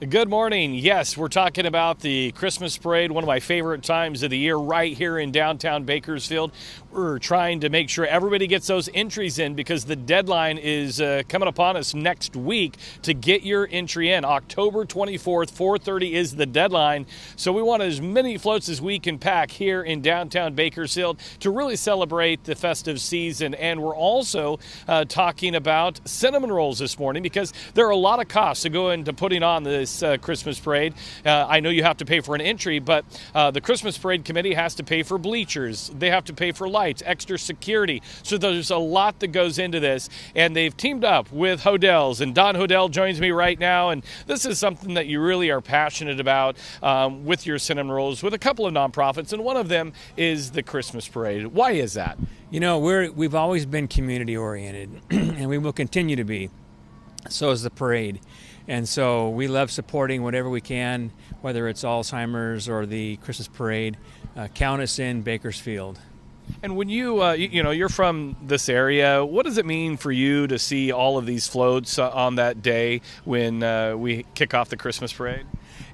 Good morning. Yes, we're talking about the Christmas parade, one of my favorite times of the year right here in downtown Bakersfield. We're trying to make sure everybody gets those entries in because the deadline is coming upon us next week to get your entry in. October 24th, 4:30 is the deadline. So we want as many floats as we can pack here in downtown Bakersfield to really celebrate the festive season. And we're also talking about cinnamon rolls this morning because there are a lot of costs to go into putting on this Christmas parade. I know you have to pay for an entry, but the Christmas parade committee has to pay for bleachers. They have to pay for lights, extra security. So there's a lot that goes into this, and they've teamed up with Hodell's, and Don Hodell joins me right now, and this is something that you really are passionate about with your cinnamon rolls with a couple of nonprofits, and one of them is the Christmas parade. Why is that? You know, we've always been community oriented, and we will continue to be. So is the parade. And so we love supporting whatever we can, whether it's Alzheimer's or the Christmas parade. Count us in, Bakersfield. And when you're from this area, what does it mean for you to see all of these floats on that day when we kick off the Christmas parade?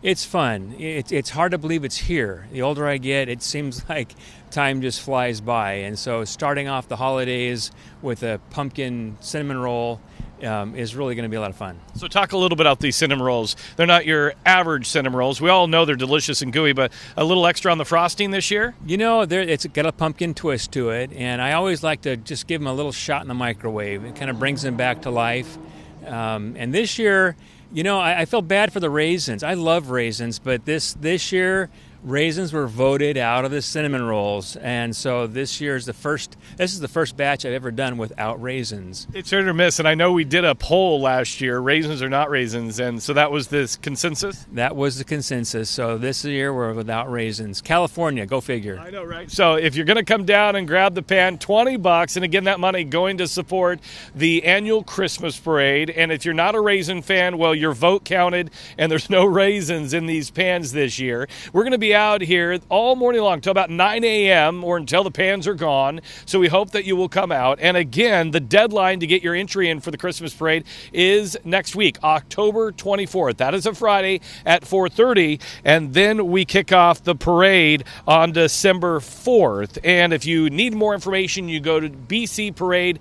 It's fun. It's hard to believe it's here. The older I get, it seems like time just flies by. And so starting off the holidays with a pumpkin cinnamon roll is really going to be a lot of fun. So talk a little bit about these cinnamon rolls. They're not your average cinnamon rolls. We all know they're delicious and gooey, but a little extra on the frosting this year? You know, it's got a pumpkin twist to it, and I always like to just give them a little shot in the microwave. It kind of brings them back to life. And this year, you know, I feel bad for the raisins. I love raisins, but this year, raisins were voted out of the cinnamon rolls, and so this is the first batch I've ever done without raisins. It's hit or miss, and I know we did a poll last year, raisins or not raisins, and so that was this consensus? That was the consensus, so this year we're without raisins. California, go figure. I know, right? So if you're going to come down and grab the pan, $20, and again, that money going to support the annual Christmas parade, and if you're not a raisin fan, well, your vote counted, and there's no raisins in these pans this year. We're going to be out here all morning long till about 9 a.m. or until the pans are gone. So we hope that you will come out. And again, the deadline to get your entry in for the Christmas parade is next week, October 24th. That is a Friday at 4:30. And then we kick off the parade on December 4th. And if you need more information, you go to bcparade.com.